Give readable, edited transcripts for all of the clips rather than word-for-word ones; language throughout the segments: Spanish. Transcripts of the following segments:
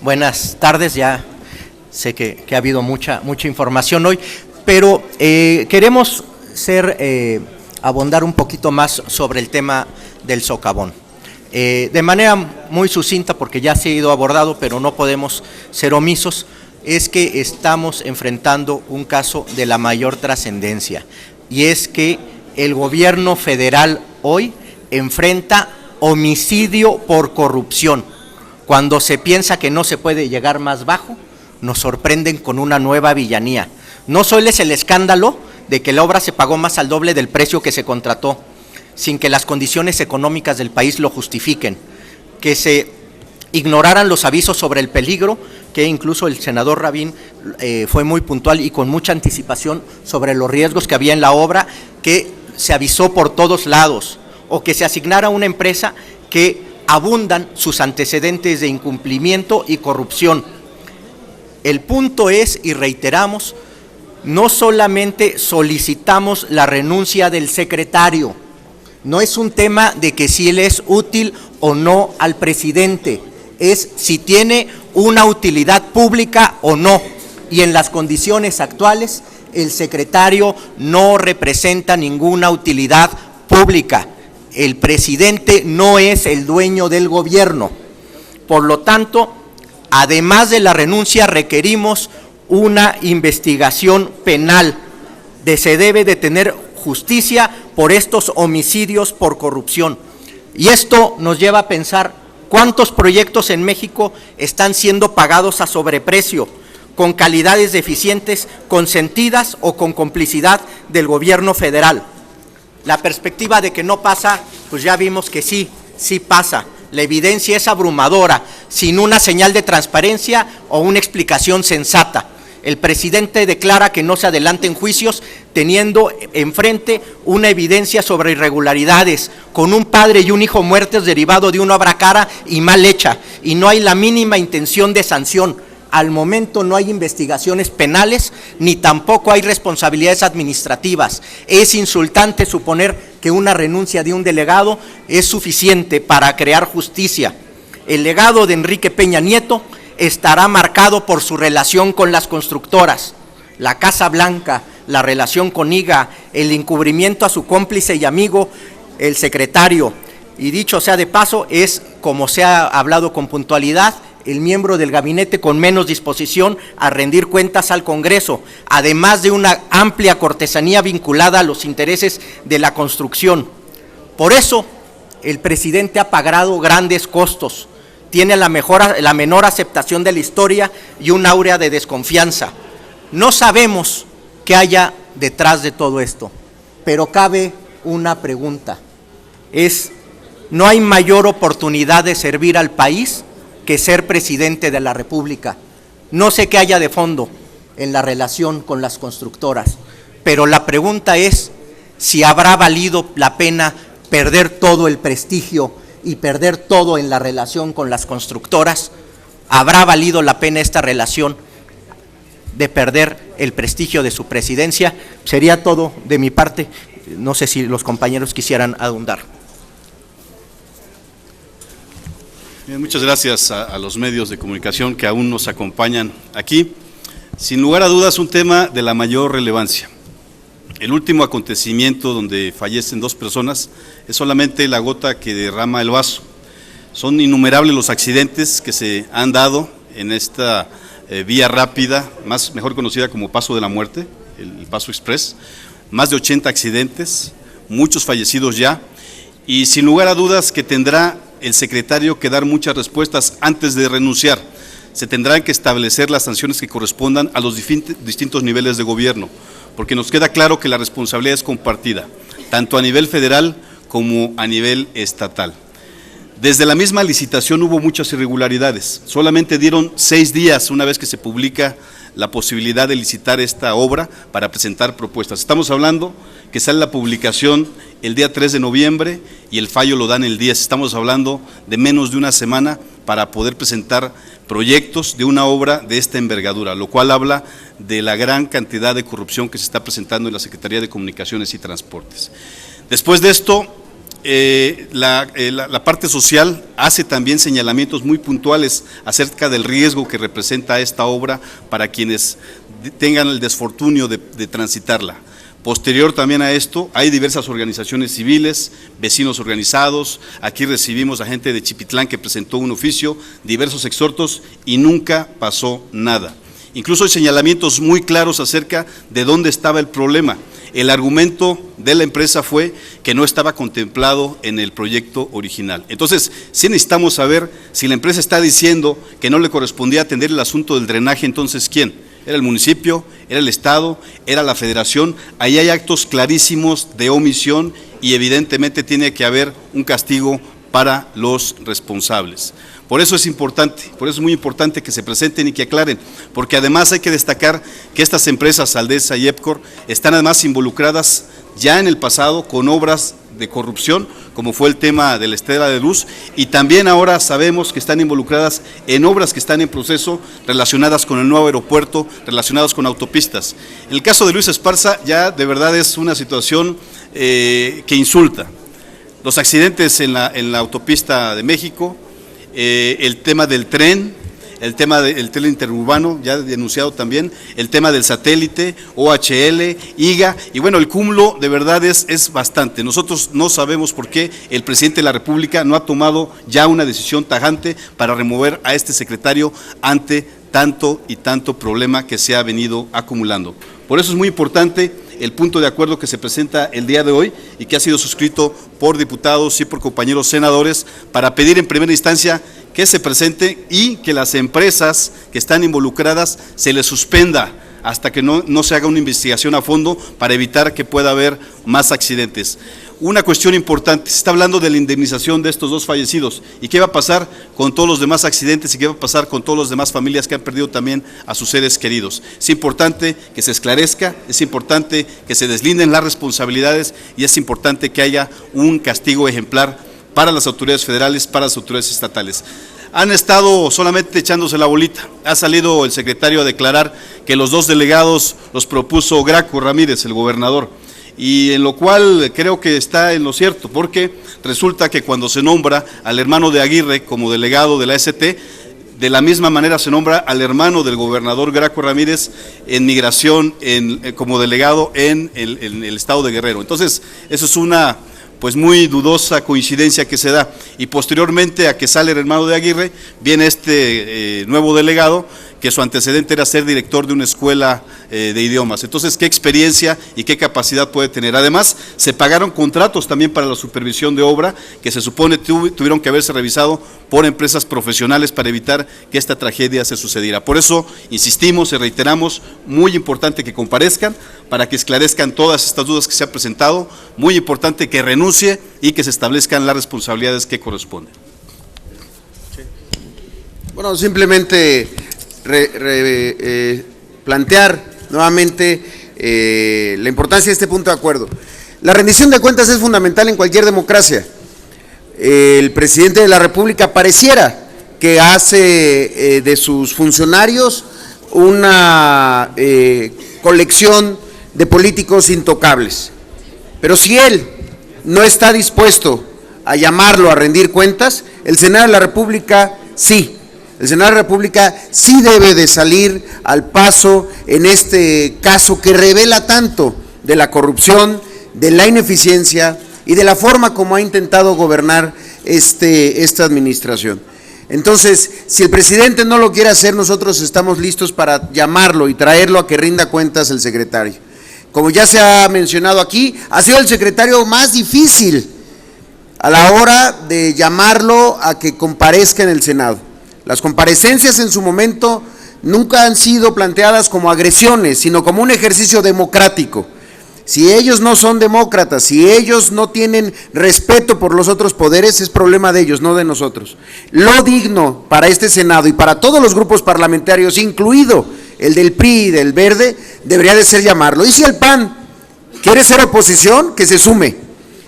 Buenas tardes, ya sé que ha habido mucha información hoy, pero queremos abondar un poquito más sobre el tema del socavón. De manera muy sucinta, porque ya se ha ido abordado, pero no podemos ser omisos, es que estamos enfrentando un caso de la mayor trascendencia, y es que el gobierno federal hoy enfrenta homicidio por corrupción. Cuando se piensa que no se puede llegar más bajo, nos sorprenden con una nueva villanía. No solo es el escándalo de que la obra se pagó más al doble del precio que se contrató, sin que las condiciones económicas del país lo justifiquen, que se ignoraran los avisos sobre el peligro, que incluso el senador Rabín fue muy puntual y con mucha anticipación sobre los riesgos que había en la obra, que se avisó por todos lados, o que se asignara a una empresa que abundan sus antecedentes de incumplimiento y corrupción. El punto es, y reiteramos, no solamente solicitamos la renuncia del secretario, no es un tema de que si él es útil o no al presidente, es si tiene una utilidad pública o no, y en las condiciones actuales el secretario no representa ninguna utilidad pública. El presidente no es el dueño del gobierno. Por lo tanto, además de la renuncia, requerimos una investigación penal. Se debe de tener justicia por estos homicidios por corrupción. Y esto nos lleva a pensar cuántos proyectos en México están siendo pagados a sobreprecio, con calidades deficientes, consentidas o con complicidad del gobierno federal. La perspectiva de que no pasa, pues ya vimos que sí pasa. La evidencia es abrumadora, sin una señal de transparencia o una explicación sensata. El presidente declara que no se adelanten juicios teniendo enfrente una evidencia sobre irregularidades, con un padre y un hijo muertos derivado de una obra cara y mal hecha, y no hay la mínima intención de sanción. Al momento no hay investigaciones penales, ni tampoco hay responsabilidades administrativas. Es insultante suponer que una renuncia de un delegado es suficiente para crear justicia. El legado de Enrique Peña Nieto estará marcado por su relación con las constructoras, la Casa Blanca, la relación con IGA, el encubrimiento a su cómplice y amigo, el secretario. Y dicho sea de paso, es, como se ha hablado con puntualidad, el miembro del gabinete con menos disposición a rendir cuentas al Congreso, además de una amplia cortesanía vinculada a los intereses de la construcción. Por eso, el presidente ha pagado grandes costos, tiene la menor aceptación de la historia y un aura de desconfianza. No sabemos qué haya detrás de todo esto, pero cabe una pregunta. ¿No hay mayor oportunidad de servir al país que ser presidente de la República? No sé qué haya de fondo en la relación con las constructoras, pero la pregunta es si habrá valido la pena perder todo el prestigio y perder todo en la relación con las constructoras. ¿Habrá valido la pena esta relación de perder el prestigio de su presidencia? Sería todo de mi parte. No sé si los compañeros quisieran ahondar. Bien, muchas gracias a los medios de comunicación que aún nos acompañan aquí. Sin lugar a dudas, un tema de la mayor relevancia. El último acontecimiento donde fallecen 2 personas es solamente la gota que derrama el vaso. Son innumerables los accidentes que se han dado en esta vía rápida, mejor conocida como Paso de la Muerte, el Paso Express. Más de 80 accidentes, muchos fallecidos ya, y sin lugar a dudas que tendrá el secretario que dar muchas respuestas antes de renunciar. Se tendrán que establecer las sanciones que correspondan a los distintos niveles de gobierno, porque nos queda claro que la responsabilidad es compartida, tanto a nivel federal como a nivel estatal. Desde la misma licitación hubo muchas irregularidades, solamente dieron 6 días una vez que se publica la posibilidad de licitar esta obra para presentar propuestas. Estamos hablando que sale la publicación el día 3 de noviembre y el fallo lo dan el 10. Estamos hablando de menos de una semana para poder presentar proyectos de una obra de esta envergadura, lo cual habla de la gran cantidad de corrupción que se está presentando en la Secretaría de Comunicaciones y Transportes. Después de esto, la parte social hace también señalamientos muy puntuales acerca del riesgo que representa esta obra para quienes tengan el desfortunio de transitarla. Posterior también a esto, hay diversas organizaciones civiles, vecinos organizados, aquí recibimos a gente de Chipitlán que presentó un oficio, diversos exhortos y nunca pasó nada. Incluso hay señalamientos muy claros acerca de dónde estaba el problema. El argumento de la empresa fue que no estaba contemplado en el proyecto original. Entonces, sí necesitamos saber si la empresa está diciendo que no le correspondía atender el asunto del drenaje, entonces ¿quién? ¿Era el municipio? ¿Era el Estado? ¿Era la Federación? Ahí hay actos clarísimos de omisión y evidentemente tiene que haber un castigo para los responsables. Por eso es importante, por eso es muy importante que se presenten y que aclaren, porque además hay que destacar que estas empresas, Aldesa y EPCOR, están además involucradas ya en el pasado con obras de corrupción, como fue el tema de la Estela de Luz, y también ahora sabemos que están involucradas en obras que están en proceso relacionadas con el nuevo aeropuerto, relacionadas con autopistas. En el caso de Luis Esparza ya de verdad es una situación que insulta. Los accidentes en la autopista de México, el tema del tren, el tema del tren interurbano, ya denunciado también, el tema del satélite, OHL, IGA, y bueno, el cúmulo de verdad es bastante. Nosotros no sabemos por qué el presidente de la República no ha tomado ya una decisión tajante para remover a este secretario ante tanto y tanto problema que se ha venido acumulando. Por eso es muy importante el punto de acuerdo que se presenta el día de hoy y que ha sido suscrito por diputados y por compañeros senadores para pedir en primera instancia que se presente y que las empresas que están involucradas se les suspenda hasta que no se haga una investigación a fondo para evitar que pueda haber más accidentes. Una cuestión importante, se está hablando de la indemnización de estos dos fallecidos y qué va a pasar con todos los demás accidentes y qué va a pasar con todas las demás familias que han perdido también a sus seres queridos. Es importante que se esclarezca, es importante que se deslinden las responsabilidades y es importante que haya un castigo ejemplar para las autoridades federales, para las autoridades estatales. Han estado solamente echándose la bolita. Ha salido el secretario a declarar que los dos delegados los propuso Graco Ramírez, el gobernador, y en lo cual creo que está en lo cierto, porque resulta que cuando se nombra al hermano de Aguirre como delegado de la ST, de la misma manera se nombra al hermano del gobernador Graco Ramírez en migración como delegado en el estado de Guerrero. Entonces, eso es una pues muy dudosa coincidencia que se da, y posteriormente a que sale el hermano de Aguirre, viene este nuevo delegado, que su antecedente era ser director de una escuela de idiomas. Entonces, ¿qué experiencia y qué capacidad puede tener? Además, se pagaron contratos también para la supervisión de obra, que se supone tuvieron que haberse revisado por empresas profesionales para evitar que esta tragedia se sucediera. Por eso, insistimos y reiteramos, muy importante que comparezcan para que esclarezcan todas estas dudas que se han presentado, muy importante que renuncie y que se establezcan las responsabilidades que corresponden. Bueno, simplemente plantear nuevamente la importancia de este punto de acuerdo. La rendición de cuentas es fundamental en cualquier democracia. El presidente de la República pareciera que hace de sus funcionarios una colección de políticos intocables. Pero si él no está dispuesto a llamarlo a rendir cuentas, el Senado de la República sí. El Senado de la República sí debe de salir al paso en este caso que revela tanto de la corrupción, de la ineficiencia y de la forma como ha intentado gobernar esta administración. Entonces, si el presidente no lo quiere hacer, nosotros estamos listos para llamarlo y traerlo a que rinda cuentas el secretario. Como ya se ha mencionado aquí, ha sido el secretario más difícil a la hora de llamarlo a que comparezca en el Senado. Las comparecencias en su momento nunca han sido planteadas como agresiones, sino como un ejercicio democrático. Si ellos no son demócratas, si ellos no tienen respeto por los otros poderes, es problema de ellos, no de nosotros. Lo digno para este Senado y para todos los grupos parlamentarios, incluido el del PRI y del Verde, debería de ser llamarlo. Y si el PAN quiere ser oposición, que se sume.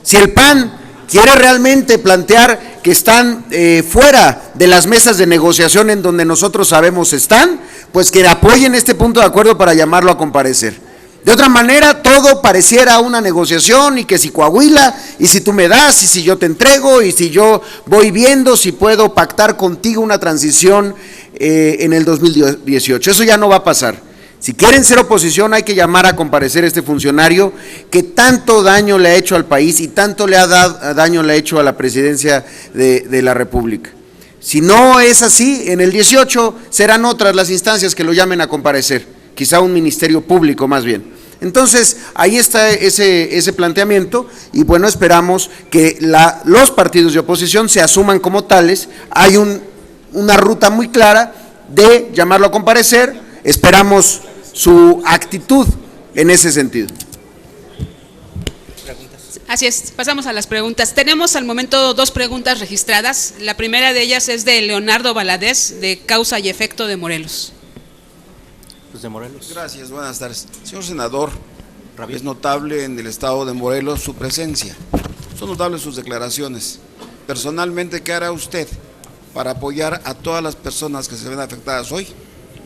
Si el PAN quiere realmente plantear que están fuera de las mesas de negociación en donde nosotros sabemos están, pues que apoyen este punto de acuerdo para llamarlo a comparecer. De otra manera, todo pareciera una negociación y que si Coahuila, y si tú me das, y si yo te entrego, y si yo voy viendo si puedo pactar contigo una transición en el 2018. Eso ya no va a pasar. Si quieren ser oposición, hay que llamar a comparecer a este funcionario que tanto daño le ha hecho al país y tanto daño le ha hecho a la presidencia de la República. Si no es así, en el 18 serán otras las instancias que lo llamen a comparecer, quizá un ministerio público más bien. Entonces, ahí está ese planteamiento y bueno, esperamos que los partidos de oposición se asuman como tales. Hay una ruta muy clara de llamarlo a comparecer, esperamos su actitud en ese sentido. Así es, pasamos a las preguntas. Tenemos al momento 2 preguntas registradas. La primera de ellas es de Leonardo Valadez, de Causa y Efecto de Morelos. De Morelos. Gracias, buenas tardes. Señor senador, es notable en el estado de Morelos su presencia, son notables sus declaraciones. Personalmente, ¿qué hará usted para apoyar a todas las personas que se ven afectadas hoy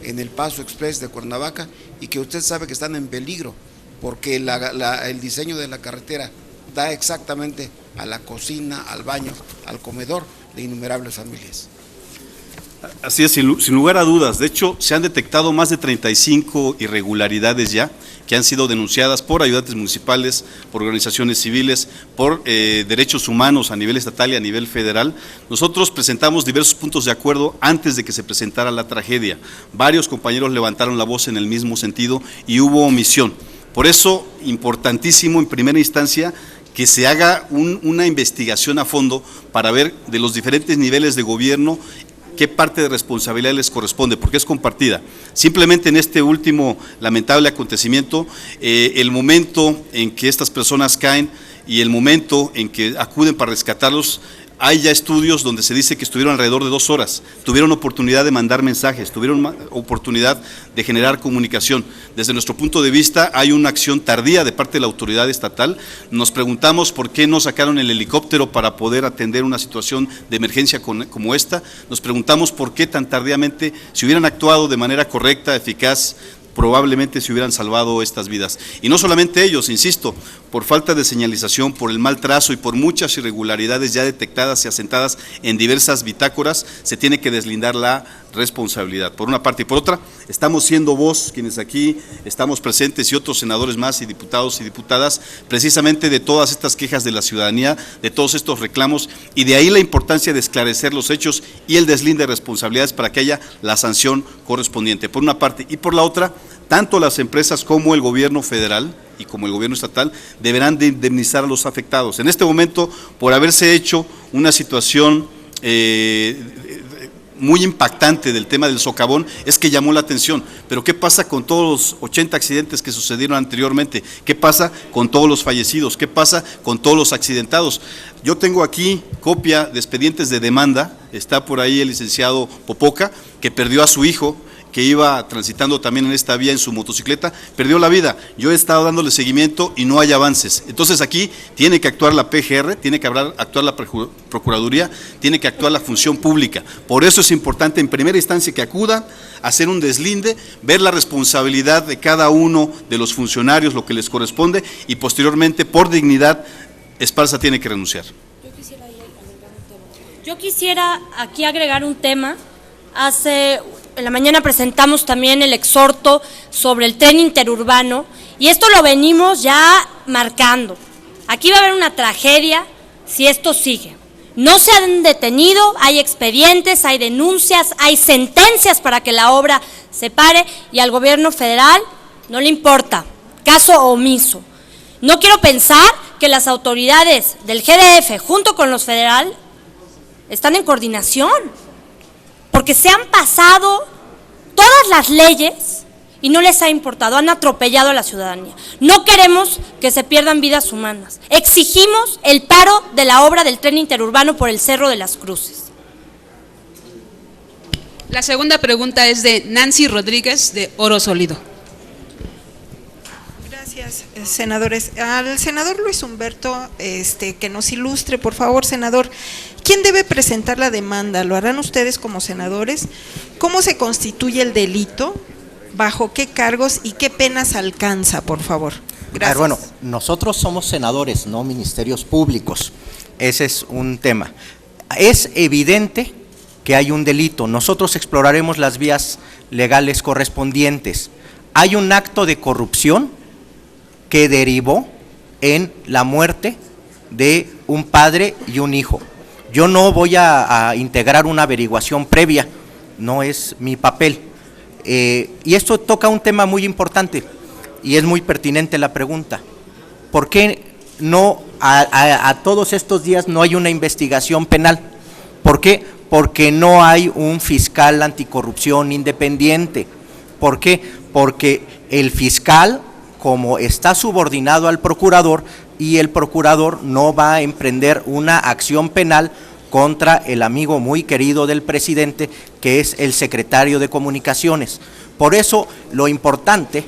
en el Paso Express de Cuernavaca y que usted sabe que están en peligro porque el diseño de la carretera da exactamente a la cocina, al baño, al comedor de innumerables familias? Así es, sin lugar a dudas. De hecho, se han detectado más de 35 irregularidades ya que han sido denunciadas por ayudantes municipales, por organizaciones civiles, por derechos humanos a nivel estatal y a nivel federal. Nosotros presentamos diversos puntos de acuerdo antes de que se presentara la tragedia. Varios compañeros levantaron la voz en el mismo sentido y hubo omisión. Por eso, importantísimo en primera instancia que se haga una investigación a fondo para ver de los diferentes niveles de gobierno qué parte de responsabilidad les corresponde, porque es compartida. Simplemente en este último lamentable acontecimiento, el momento en que estas personas caen y el momento en que acuden para rescatarlos, hay ya estudios donde se dice que estuvieron alrededor de 2 horas, tuvieron oportunidad de mandar mensajes, tuvieron oportunidad de generar comunicación. Desde nuestro punto de vista hay una acción tardía de parte de la autoridad estatal. Nos preguntamos por qué no sacaron el helicóptero para poder atender una situación de emergencia como esta. Nos preguntamos por qué tan tardíamente, si hubieran actuado de manera correcta, eficaz, probablemente se hubieran salvado estas vidas. Y no solamente ellos, insisto, por falta de señalización, por el mal trazo y por muchas irregularidades ya detectadas y asentadas en diversas bitácoras, se tiene que deslindar la responsabilidad, por una parte. Y por otra, estamos siendo voz, quienes aquí estamos presentes y otros senadores más y diputados y diputadas, precisamente de todas estas quejas de la ciudadanía, de todos estos reclamos, y de ahí la importancia de esclarecer los hechos y el deslinde de responsabilidades para que haya la sanción correspondiente, por una parte. Y por la otra, tanto las empresas como el gobierno federal y como el gobierno estatal deberán de indemnizar a los afectados. En este momento, por haberse hecho una situación muy impactante del tema del socavón, es que llamó la atención. Pero ¿qué pasa con todos los 80 accidentes que sucedieron anteriormente? ¿Qué pasa con todos los fallecidos? ¿Qué pasa con todos los accidentados? Yo tengo aquí copia de expedientes de demanda, está por ahí el licenciado Popoca, que perdió a su hijo, que iba transitando también en esta vía en su motocicleta, perdió la vida. Yo he estado dándole seguimiento y no hay avances. Entonces aquí tiene que actuar la PGR, tiene que actuar la Procuraduría, tiene que actuar la función pública. Por eso es importante en primera instancia que acudan a hacer un deslinde, ver la responsabilidad de cada uno de los funcionarios, lo que les corresponde, y posteriormente, por dignidad, Esparza tiene que renunciar. Yo quisiera aquí agregar un tema. En la mañana presentamos también el exhorto sobre el tren interurbano y esto lo venimos ya marcando. Aquí va a haber una tragedia si esto sigue. No se han detenido, hay expedientes, hay denuncias, hay sentencias para que la obra se pare y al gobierno federal no le importa, caso omiso. No quiero pensar que las autoridades del GDF junto con los federales están en coordinación, porque se han pasado todas las leyes y no les ha importado, han atropellado a la ciudadanía. No queremos que se pierdan vidas humanas. Exigimos el paro de la obra del tren interurbano por el Cerro de las Cruces. La segunda pregunta es de Nancy Rodríguez, de Oro Sólido. Gracias, senadores. Al senador Luis Humberto, que nos ilustre, por favor, senador, ¿quién debe presentar la demanda? ¿Lo harán ustedes como senadores? ¿Cómo se constituye el delito? bajo qué cargos y qué penas alcanza, por favor. Gracias. Bueno, nosotros somos senadores, no ministerios públicos. Ese es un tema. Es evidente que hay un delito. Nosotros exploraremos las vías legales correspondientes. Hay un acto de corrupción que derivó en la muerte de un padre y un hijo. Yo no voy a integrar una averiguación previa, no es mi papel. Y esto toca un tema muy importante y es muy pertinente la pregunta. ¿Por qué no a todos estos días no hay una investigación penal? ¿Por qué? Porque no hay un fiscal anticorrupción independiente. ¿Por qué? Porque el fiscal, como está subordinado al procurador, y el procurador no va a emprender una acción penal contra el amigo muy querido del presidente, que es el secretario de Comunicaciones. Por eso lo importante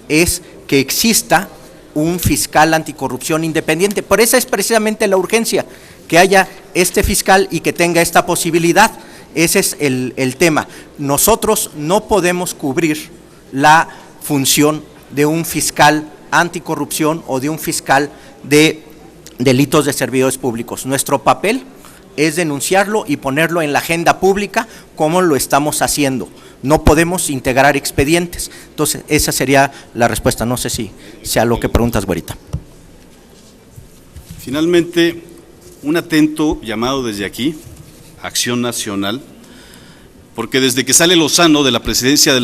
es que exista un fiscal anticorrupción independiente. Por eso es precisamente la urgencia, que haya este fiscal y que tenga esta posibilidad. Ese es el tema. Nosotros no podemos cubrir la función de un fiscal anticorrupción o de un fiscal de delitos de servidores públicos. Nuestro papel es denunciarlo y ponerlo en la agenda pública como lo estamos haciendo. No podemos integrar expedientes. Entonces, esa sería la respuesta. No sé si sea lo que preguntas, güerita. Finalmente, un atento llamado desde aquí, Acción Nacional, porque desde que sale Lozano de la presidencia de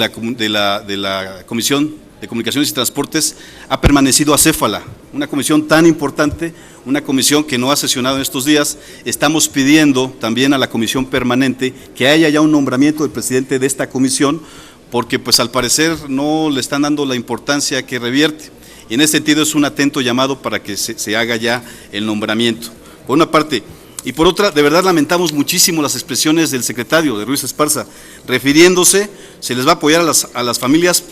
la Comisión de Comunicaciones y Transportes, ha permanecido acéfala, una comisión tan importante, una comisión que no ha sesionado en estos días. Estamos pidiendo también a la comisión permanente que haya ya un nombramiento del presidente de esta comisión, porque pues al parecer no le están dando la importancia que revierte, y en ese sentido es un atento llamado para que se haga ya el nombramiento, por una parte. Y por otra, de verdad lamentamos muchísimo las expresiones del secretario, de Ruiz Esparza, refiriéndose, se les va a apoyar a las familias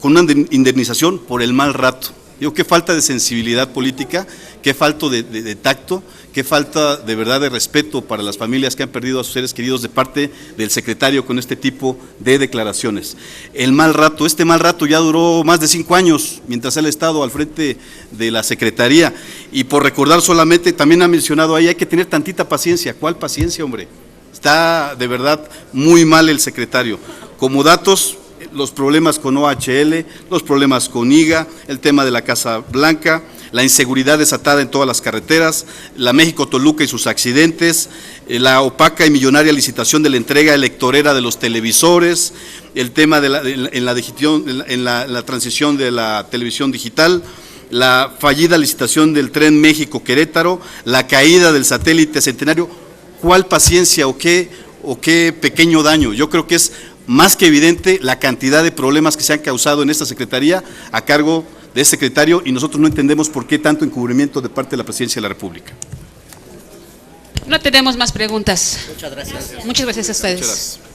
con una indemnización por el mal rato. Digo, qué falta de sensibilidad política, qué falta de tacto, qué falta de verdad de respeto para las familias que han perdido a sus seres queridos de parte del secretario con este tipo de declaraciones. El mal rato, este mal rato ya duró más de 5 años mientras él ha estado al frente de la Secretaría, y por recordar solamente, también ha mencionado ahí, hay que tener tantita paciencia. ¿Cuál paciencia, hombre? Está de verdad muy mal el secretario. Como datos, los problemas con OHL, los problemas con IGA, el tema de la Casa Blanca, la inseguridad desatada en todas las carreteras, la México-Toluca y sus accidentes, la opaca y millonaria licitación de la entrega electorera de los televisores, el tema de la transición de la televisión digital, la fallida licitación del tren México-Querétaro, la caída del satélite Centenario. ¿Cuál paciencia o qué pequeño daño? Yo creo que es más que evidente la cantidad de problemas que se han causado en esta Secretaría a cargo de ese secretario, y nosotros no entendemos por qué tanto encubrimiento de parte de la Presidencia de la República. No tenemos más preguntas. Muchas gracias. Muchas gracias a ustedes. Muchas gracias.